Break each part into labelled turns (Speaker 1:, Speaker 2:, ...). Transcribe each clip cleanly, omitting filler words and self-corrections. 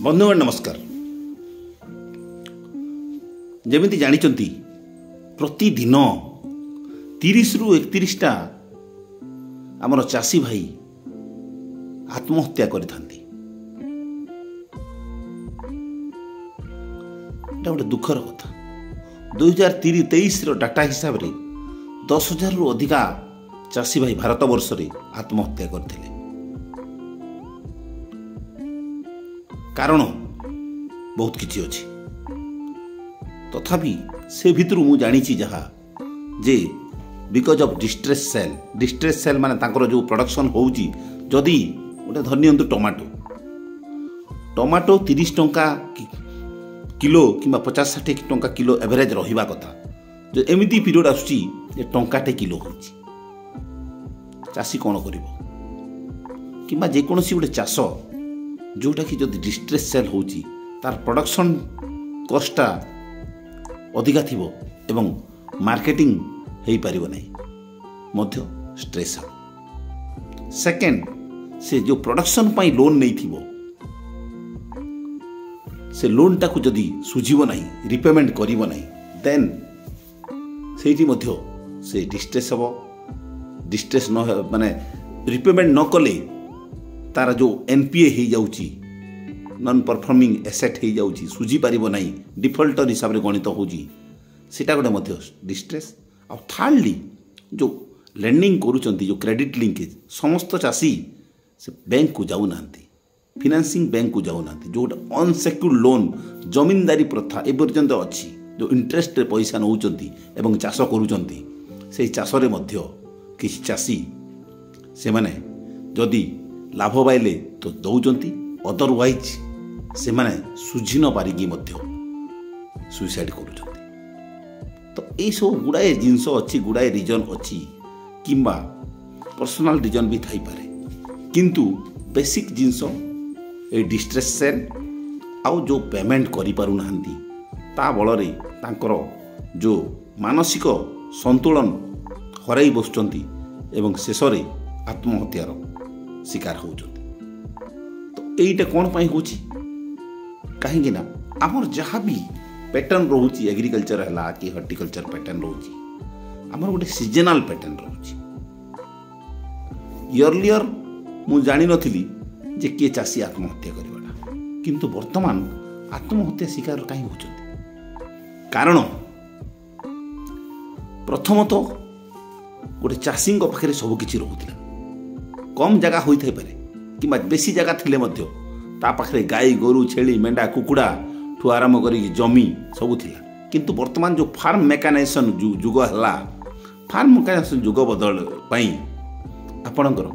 Speaker 1: बंधुगण नमस्कार। जमिति जानिचंती प्रतिदिन 30 रु 31टा आमर चाषी भाई आत्महत्या करिथांती। एटा गोटे दुखर कथा। 2023 डाटा हिसाब रे 10,000 रु अधिका चाषी भाई भारत वर्ष रे आत्महत्या करथिले। कारण बहुत किछि अछि, तथापि से भितरु मु जानी जहा जे बिकॉज ऑफ डिस्ट्रेस सेल माने तांकर जो प्रोडक्शन होउची, जदि गोटे धरनियंतु टमाटो 30 टंका किलो किंबा 50-60 टंका किलो एवरेज रहिबा कथा, जो एमिति पीरियड आसुची जे टंकाटे किलो होउची, चाषी कोन करिवो? किंबा जे कोनोसी गोटे चाष जोटा कि जदि डिस्ट्रेस सेल होउची तार प्रोडक्शन कॉस्टा अधिका थिबो एवं मार्केटिंग हेई परिबो नै, मध्य स्ट्रेस हो। सेकेंड, से जो प्रोडक्शन पाई लोन नहीं थिबो, से लोन टाकू जदि सुझिबो नै, रिपेमेंट करिबो नै, देन सेठी मध्य से डिस्ट्रेस हो। डिस्ट्रेस न माने रिपेमेंट न कले तार जो एनपीए हो जाउची, नॉन परफॉर्मिंग एसेट हो जाउची, सुझी पारिबो नै, डिफॉल्टर हिसाब रे गणित होउची, सेटा गोटे मध्य डिस्ट्रेस। और थर्डली जो लेंडिंग करूचंती, जो क्रेडिट लिंकेज, समस्त चाषी से बैंक को जाऊ नांती, फाइनेंसिंग बैंक को जाऊ नांती। जो अनसेक्योर्ड लोन जमींदारी प्रथा ए पर्यंत अछि, जो इंटरेस्ट रे पैसा नउचंती एवं चाष करूचंती, से चाष रे मध्य किछि चाषी से माने जदि लाभ पाइले तो दौचंती, अदरवाइज से माने सुझी न पारिकी मध्य सुइसाइड करूचंती। तो ये सब गुड़ाए जिनस अच्छी, गुड़ाए रिजन अच्छी, किंबा पर्सनाल रिजन भी थाई पारे, किंतु बेसिक जिनस ए डिस्ट्रेस सेल आउ जो पेमेंट करि पारु नाहंती, ता बलरे तांकर जो मानसिक संतुलन हराई बसुचंती एवं शेषरे आत्महत्यार शिकार होउचंती। तो एइटा कोन पई होची? काहेकि ना आमर जहाँ भी पैटर्न रोची, एग्रीकल्चर है कि हॉर्टिकल्चर पैटर्न रोची, आमर गोटे सीजनल पैटर्न रोची। इयरलियर मु जानी नथिली जे के चाषी आत्महत्या करवाटा, किंतु वर्तमान आत्महत्या शिकार काहे होचंती? कारण प्रथमतः गोटे चाषी पाखे सब किछि रहुतिला, कम जगह होई थाई पारे किंबा बेसी जगह थिले मध्य ता पाखे गाई गोरु छेली मेंढा कुकुड़ा ठू आरंभ करी जमी सब थिला। किंतु वर्तमान जो फार्म मेकानाइजेशन जुग हला, फार्म मेकानाइजेशन जुग बदल पाई आपणकर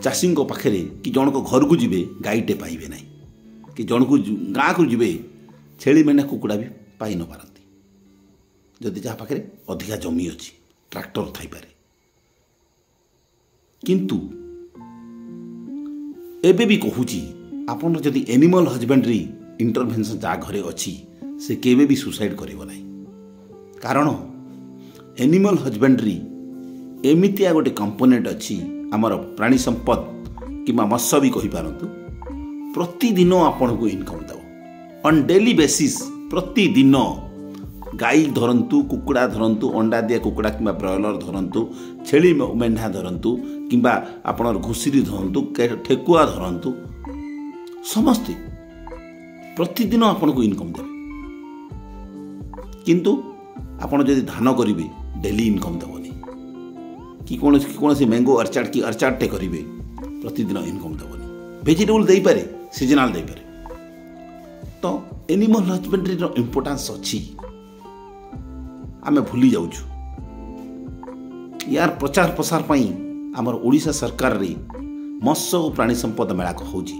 Speaker 1: चाषी पाखे कि जन को घर को जीवे गाईटे पाइबे ना, कि जन को गाँ को जीवे छेली मेंढा कुकुड़ा भी पाई न पारती, जदि जहाँ पाखे अधिका जमी अच्छी, ट्रैक्टर थाई पारे। किंतु एबे भी कहूची, आपन जदि एनिमल हजबेंड्री इंटरवेंशन जा घरे अच्छी, से केबे भी सुसाइड करिवो नाही। कारण एनिमल हजबेंड्री एमितिया गोटे कंपोनेंट अच्छी आमर प्राणी संपद किंबा मत्स्य भी कहि पारंतु, प्रतिदिन आपन को इनकम दबो ऑन डेली बेसिस। प्रतिदिन गाई धरंतु, कुकुड़ा धरंतु, अंडा दिया कुकुड़ा किंबा ब्रॉयलर धरंतु, छेली मेंढा धरंतु, किंबा आपनर घुसीरी धरंतु, ठेकुआ धरंतु, समस्ते प्रतिदिन आपन को इनकम देवे। किंतु आपन जदि धान करिवे डेली इनकम देबोनी, कि कोनोसी मैंगो अर्चार्ड की अर्चार्डटे करिवे प्रतिदिन इनकम देबोनी। वेजिटेबल देई पारे, सीजनल देई पारे। तो एनिमल हजबेंड्री रो इंपोर्टेंस अछि, आमे भूली जाउछु। यार प्रचार प्रसार पाई आमर ओडिशा सरकार रे मत्स्य और प्राणी संपद मेला होउची,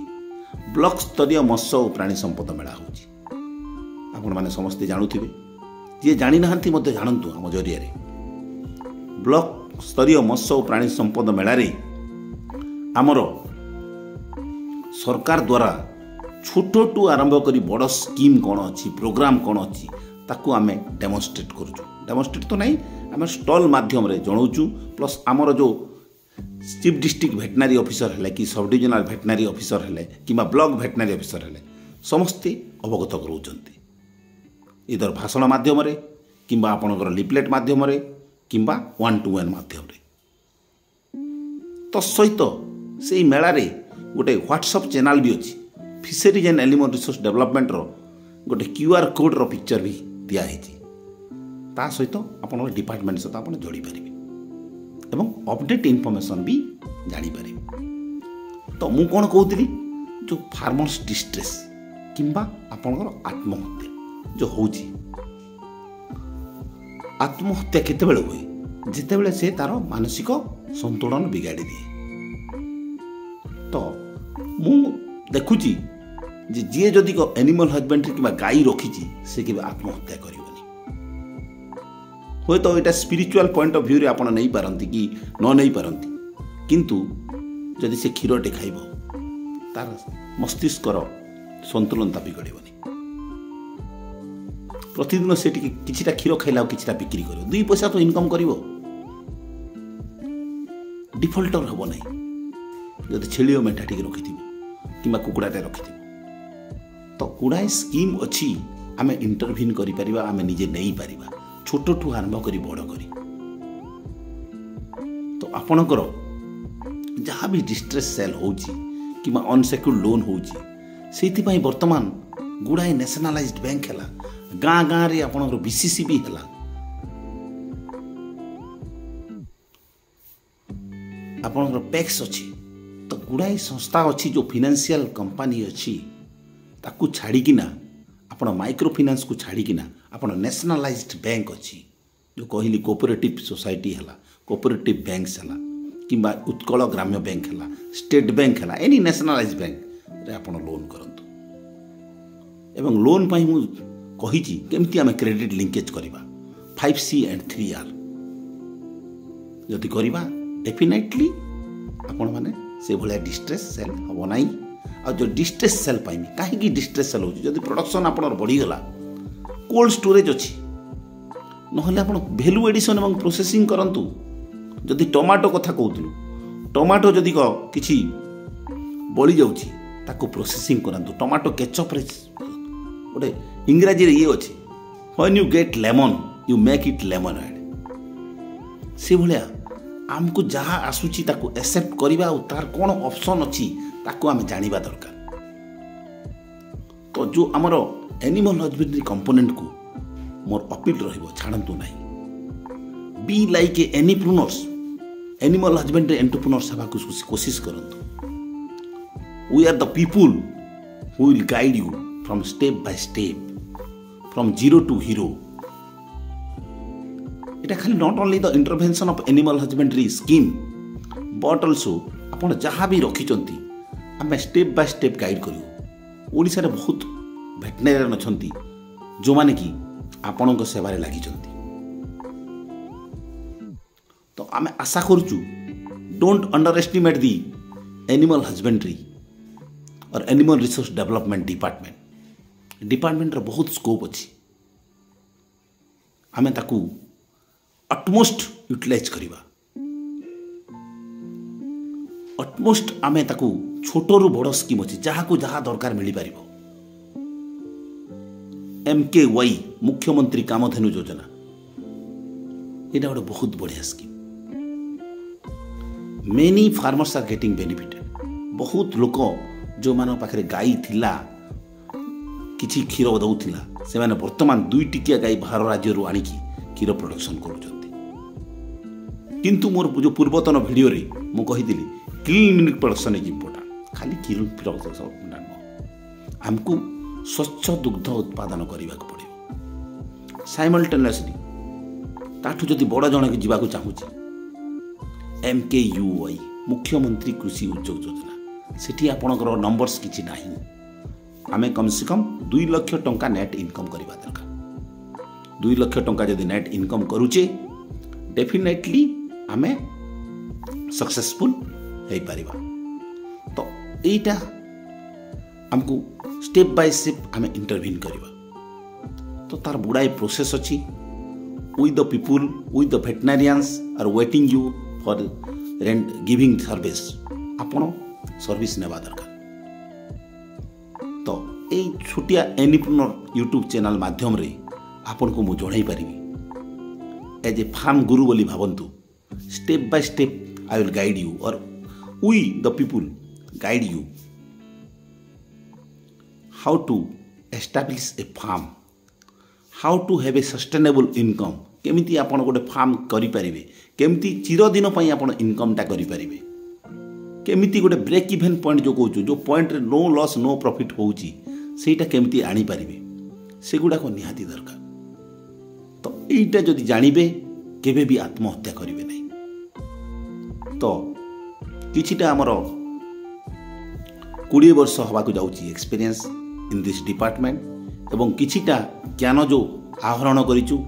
Speaker 1: ब्लॉक स्तरीय मत्स्य और प्राणी संपद मेला होउची। आपण माने समस्ते जानुथिबे, जे जानि नाहंती मते जानंतु। आम जरिया रे ब्लॉक स्तरीय मत्स्य और प्राणी संपद मेला रे आमर सरकार द्वारा छोटू आरंभ करी बड़ स्कीम कौन अच्छी, प्रोग्राम कौन अच्छी, ताकू आमे डेमोन्स्ट्रेट करूँ। डेमोन्स्ट्रेट तो नहीं, आम स्टल माध्यम रे जनाऊँ, प्लस आमर जो चीफ डिस्ट्रिक्ट भेटनारी ऑफिसर हेले कि सब डिविजनल भेटनारी ऑफिसर हेले कि ब्लॉक भेटनारी ऑफिसर हेले समस्ते अवगत कराउछन्ति इधर भाषण माध्यम कि आपणकर लिपलेट माध्यम कि 1-to-1 माध्यम तो सहित से मेलारे गोटे व्हाट्सएप चैनल भी अच्छी fisheries and animal resource development गोटे QR कोड रो पिक्चर भी दिखाई ता सहित आप डिपार्टमेंट सहित आप जोड़ी पारे एवं अपडेट इनफॉरमेशन भी जानी पारे तो मु कौन कहती जो फार्मर्स डिस्ट्रेस किंबा आपणकर आत्महत्या जो होची आत्महत्या केतेबेले हुए जितेबेले से तार मानसिक संतुलन बिगाड़ी दिए तो मु देखुची जे जी जदि एनिमल हजबेंड्री कि गाई रखी से कि आत्महत्या कर हुए तो यहाँ स्पिरिचुअल पॉइंट ऑफ व्यू रे आपण नहीं पारंती कि न नहीं पारंती किंतु जदि से क्षीरटे खाइब तार मस्तिष्कर संतुलनता बिगड़बनी प्रतिदिन से किछिटा क्षीर खाइला किछिटा बिक्री कर 2 पैसा तो इनकम कर डिफल्टर हम नहीं जदि छेली मेढा टी रखि कि कुकुड़ाटे रखि तो गुड़ाए स्कीम अच्छी आम इंटरव्यून कर आम निजे नहीं पारिबा छोट ठू आरंभ कर बड़ कर तो आपणकर जहाँ भी डिस्ट्रेस सेल होची कि अनसेक्योर्ड लोन होची वर्तमान गुड़ाए नेशनलाइज्ड बैंक है गाँ गाँ रे आपणकर BCC भी है आपणकर पैक्स अच्छी तो गुड़ाए संस्था अच्छी जो फाइनेंशियल कंपनी अच्छी ताकू छाड़ीकिना आपण माइक्रो फाइनेंस को छाड़ीकिना आपण नेशनलाइज्ड बैंक अच्छी जो कहली कोऑपरेटिव सोसाइटी है कोऑपरेटिव बैंक्स है कि उत्कल ग्राम्य बैंक है स्टेट बैंक है एनी नेशनलाइज्ड बैंक रे आपण लोन करंतु एवं लोन पाई मु कही केमती आम क्रेडिट लिंकेज करवा 5C and 3R जदि करवा डेफिनेटली आपण माने से भलिया डिस्ट्रेस सेल हम ना आ जो डिस्ट्रेस सेल पाइमी कहीं डिस्ट्रेस सेल होती प्रोडक्शन आप बढ़ीगला कोल्ड स्टोरेज अच्छी ना भैल्यू एडिशन और प्रोसेसिंग करंतु जदि टमाटो कथा कहूँ टमाटो जदि किसी बड़ी जाऊँगी ताको प्रोसेसिंग करंतु टमाटो केचप रे गोटे इंग्राजी ये अच्छे when you get lemon you make it lemonade से भाया आमको जहाँ आसूची ताको एक्सेप्ट करवा तार कौन ऑप्शन अच्छी ताको आम जानिबा दरकार तो जो आमर एनिमल हजबेंड्री कंपोनेंट को मोर अपील रहिबो छाड़ंतु नहीं be like entrepreneurs animal husbandry entrepreneurs हवा को कोशिश करंतु we are the people who will guide you from step by step from zero to hero इटा खाली not only the intervention of animal husbandry scheme but also आपण जहाँ भी रखिचंती आम स्टेप बाय स्टेप गाइड करूँ ओडिशा रे बहुत भेटनेरियन अछंती जो माने कि आपणक सेवारे लगी तो आम आशा करूँ don't under estimate the animal husbandry और एनिमल रिसोर्स डेवलपमेंट डिपार्टमेंट रो बहुत स्कोप अच्छी आम ताकू अटमोस्ट यूटिलाइज करवा अटमोस्ट आम ताकू छोटरू बड़ स्कीम अच्छी जहाँ को जहाँ दरकार मिल पार MKY मुख्यमंत्री कामधेनु योजना यहाँ गोटे बहुत बढ़िया scheme many farmers are getting benefited बहुत लोक जो मान पाखे गाई थिला किछि क्षीर दउथिला से माने वर्तमान 2 टिकिया गाई बाहर राज्य आनिकी क्षीर प्रोडक्शन करूछंती किंतु मोर जो पूर्वतन वीडियो रे मु कहिदिली clean milk production is important खाली क्लीन प्रोडक्शन हमको स्वच्छ दुग्ध उत्पादन करने को पड़े साइमल्टेनियसली ताठू जदि बड़ जन के जीवा चाहूँगी MKUY मुख्यमंत्री कृषि उद्योग योजना सेठी आपणकर नंबर्स किछि नाही आमे कम से कम 2 लाख टंका नेट इनकम करवा दरकार 2 लाख टंका जदि नेट इनकम करूचे डेफिनेटली आमे सक्सेसफुल हो पारिबा तो एटा हमको स्टेप बाय स्टेप आमे इंटरव्यून करवा तो तार बुढ़ाई प्रोसेस अच्छी we the people we the veterinarians are waiting you for rent giving service आपण सर्विस नेबा दरकार। तो यही छोटिया एनिप्रेन्योर यूट्यूब चैनल माध्यम रे आपन को मु जणाई परिबी एज ए फार्म गुरु बोली भावंतु। Step by step I will guide you और we the people guide you how to establish a farm, how to have a sustainable income. केमिति आपण गोटे फार्म करि परिबे, केमिति चिरदिन पई आपण इनकमटा करि परिबे, केमिति गोटे ब्रेक इवेन पॉइंट जो कहूँ जो पॉइंट रे नो लॉस नो प्रॉफिट होउची सेटा केमिति आनी परिबे सेगुडा को निहाती दरकार। तो एटा जदि जानिबे केबे भी आत्महत्या करिवे नहीं। तो किछिटा हमर 20 वर्ष हवा को जाउची एक्सपीरियंस इन दिस डिपार्टमेंट एवं किछिटा ज्ञान जो आहरण करिचु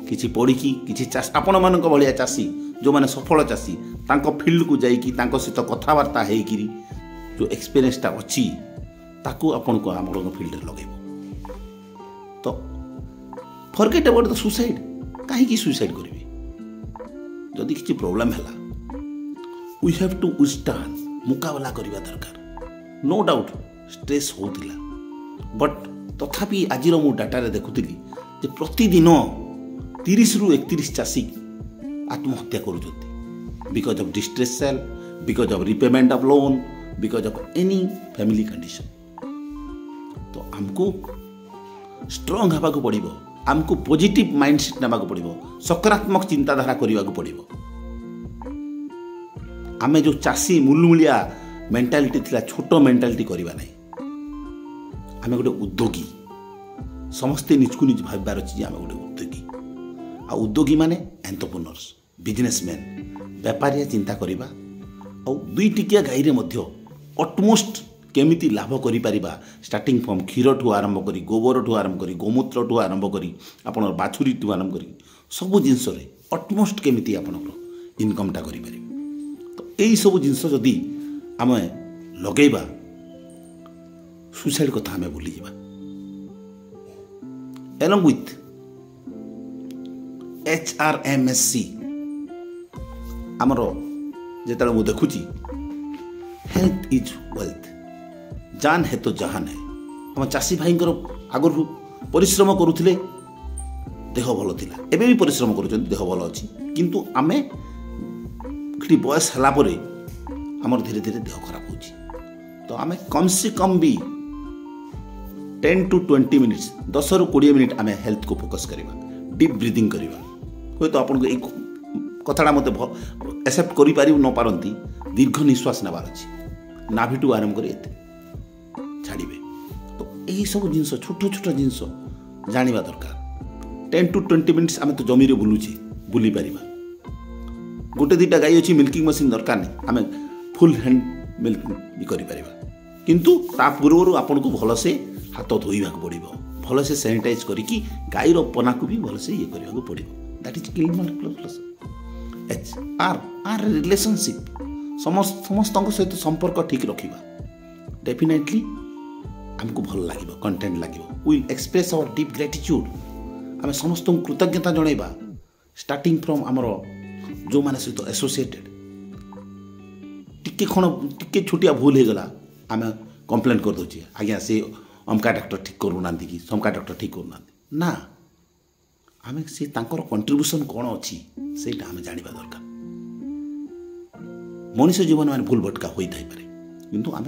Speaker 1: किछि पढ़िकी किछि चाष आपण मानक भलिया चाषी जो माने सफल चाषी तांको फील्ड को जाइकी तांको सहित कथबार्ता हेकिरी जो एक्सपीरियंसटा अछि ताकू आपण को हमर फील्ड रे लगेबो। तो फॉरगेट अबाउट द सुसाइड, काहे की सुसाइड करबे जदि किछि प्रॉब्लम हैला वी हैव टू विथस्टैंड मुकाबला करबा दरकार। नो डाउट स्ट्रेस होतिला बट तथापि आजिर मु डाटा रे देखुतिली जे प्रतिदिन 30 रु 31 चाषी आत्महत्या करुछथि because of distress sale, because of repayment of loan, because of any family condition. तो हमको स्ट्रांग हवा को पड़िबो, हमको पॉजिटिव माइंडसेट नेबा को पड़िबो, सकारात्मक चिंताधारा करबा को पड़िबो। आमे जो चाषी मुलमुलिया मेंटालिटी थिला छोटो मेंटालिटी करबा नै, आमे गोटे उद्योगी समस्ते निजकु निज भाबबार अछि जे आमे गोटे उद्योगी आ उद्योगी माने एंटरप्रेन्योर्स बिजनेसमैन व्यापारी चिंता करबा आ दुई टिकिया गाई रे मध्य ऑटमोस्ट केमिति लाभ करि परिबा स्टार्टिंग फ्रॉम क्षीर ठू आरंभ करी गोबर ठू आरंभ करी गोमूत्र ठू आरंभ करी आपण बाछुरी ठू आरंभ करी सब जिंस रे ऑटमोस्ट केमिति आपण इनकमटा करि परिबे। तो एई सब जिंस जदी आमे लगेबा सुसाइड कथा हमें भूली जावा। एलोंग विथ HRMSC आमर जेता मु देखुची हेल्थ इज वेल्थ, जान है तो जहान है। हम चाषी भाई आगु परिश्रम करुले देह भल थिला, एबे भी परिश्रम करुछन देह भल अछि किंतु आमे खटी बयस हला परे हमर धीरे धीरे देह खराब होची। तो आमे कम से कम भी 10 to 20 मिनिट्स 10 रु 20 मिनिट आमे हेल्थ को फोकस करिबा, डीप ब्रीदिंग करिबा। होय तो आपन को ए कथाडा मते एक्सेप्ट करि पारि न पारंती दीर्घ निश्वास नेबार अछि नाभि टू आरंभ करी एते छाड़िबे। तो एही सब जिंस छोट छोट जिंस जानिबा दरकार। 10 to 20 मिनिट्स आमे तो जमी रे बुलुची बुली पारिबा। गोटे दुटा गाई अछि मिल्किंग मशीन दरकार नै, आमे फुल हैंड मिल्क भी करि पारिबा किंतु ता पूर्व आपन को भल से हाथ धोइबा को पड़िबो, भल से सैनिटाइज करिकी गाईर पना को भी भल से ये करबा को पड़िबो। That is clean plus our relationship समस्त सहित संपर्क ठीक रखिबा डेफिनेटली हमको भल लागिबो, कंटेंट लागिबो। We express our deep gratitude, आम समस्त कृतज्ञता जनइबा स्टार्टिंग फ्रॉम आमर जो माने सहित एसोसिएटेड टिके छोटिया भूल हो गला आम कंप्लेन कर दोचे आज्ञा से अमका डॉक्टर ठीक करूना कि समका डॉक्टर ठीक करूना ना, आम से कंट्रीब्यूशन कौन अच्छी सेटा आम जानिबा दरकार। मनुष्य जीवन में भूल भटका होई थाई पारे किंतु आम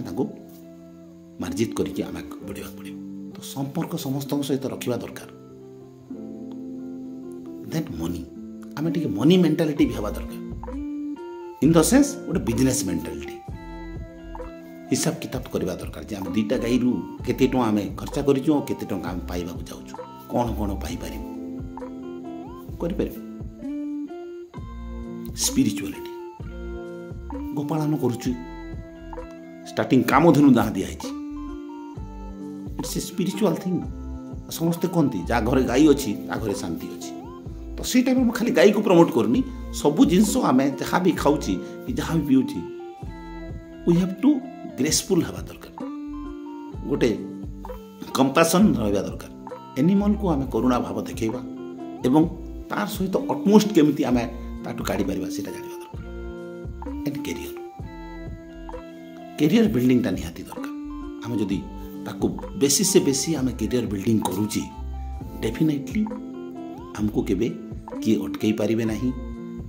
Speaker 1: मार्जित करके आम बढ़िया पड़ो। तो संपर्क समस्त सहित रखा दरकार। दैट मनी आम टे मनी मेंटालिटी भी हवा दरकार इन द सेंस गोटे बिजनेस मेंटालिटी हिसाब किताब करवा दरकार जे आम दुईटा गाई रु केते टका आम खर्चा करिछु केते टका आम पाइबा को जाउछु कोन कोन पाई पारिबो करि पारिबो। स्पिरिचुअलिटी गोपालन करुछु स्टार्टिंग कामधेनु दाह दिया है इट्स ए स्पिरिचुअल थिंग। समस्ते कहती जा घरे गाई अच्छी ता घरे शांति अच्छी। तो से टाइम में खाली गाई को प्रमोट करनी सबू जिनस आम जहाँ भी खाऊँ कि जहाँ भी पीऊँ वी हैव टू ग्रेसफुल हवा दरकार, गोटे कंपासन रहा दरकार। एनिमल को आम करुणा भाव देखा एवं तार सहित अटमोस्ट केमिति आम ताठू काढ़ी पारिबा सेटा जानिबा दरकार। कैरियर बिल्डिंगटा निहाती दरकार आम जदि ताको बेसी से बेसी आम कैरियर बिल्डिंग करुचे डेफिनेटली आमको केबे किए अटकई पारिबे नहीं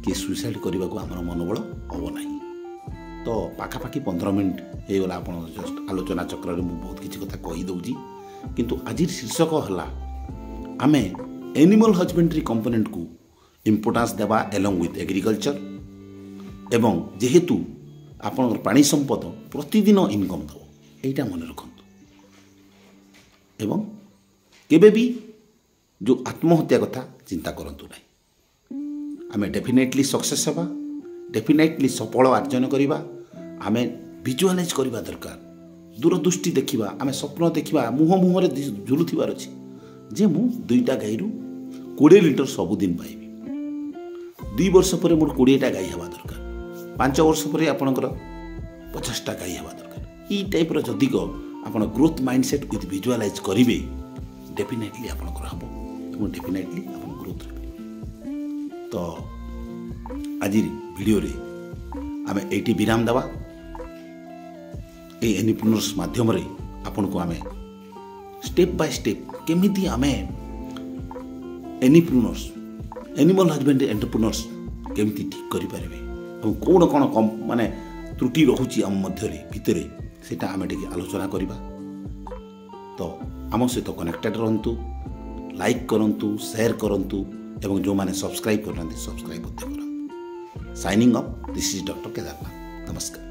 Speaker 1: किए सुइसाइड करने को आमर मनोबल हम ना। तो पाखापाखि 15 मिनट होगला आप जस्ट आलोचना चक्र में मुझे बहुत किसी कथा कहीदे किंतु आज शीर्षक है आमे एनिमल हजबेंड्री कंपोनेंट को इम्पोर्टान्स देवा एलंग विथ एग्रीकल्चर एवं जेहेतु आपण प्राणी संपद प्रतिदिन इनकम दब यहीटा मन रखु एवं केबे भी जो आत्महत्या कथा चिंता करंतु नहीं। आमे डेफिनेटली सक्सेस हवा डेफिनेटली सफल अर्जन करवा आमे विजुअलाइज करवा दरकार दूरदृष्टि देखा आमे स्वप्न देखा मुह मुहर झुलुथिबार अछि जे मु 2टा गाई 20 लिटर सबुदिन पाइबी 2 वर्ष पर मोर 20टा गाई हवा दरकार 5 वर्ष पर आपणकर 50टा गाई हवा दरकार ई टाइप जदि आप ग्रोथ माइंडसेट विथ विजुअलाइज करेंगे डेफिनेटली आपणकर हम और डेफिनेटली आप ग्रोथ रहे। तो आज वीडियो रे आमे एटी विराम देवा ए एनिप्रेन्योर्स माध्यम रे आपन को आमे स्टेप बाय स्टेप केमिति आमे एनिप्रेन्योर्स एनिमल हजबेंड्री एंटरप्रेन्योर्स केमिति ठीक करि पारबे और कोन कोन कम माने त्रुटि रहुची आम मध्य रे भितरे सेटा आमे टिके आलोचना करिबा। तो आम सहित कनेक्टेड रहंतु लाइक करंतु शेयर करंतु एवं जो माने सब्सक्राइब करनांती सब्सक्राइब करंतु। Signing off this is doctor Kedarnath नमस्कार।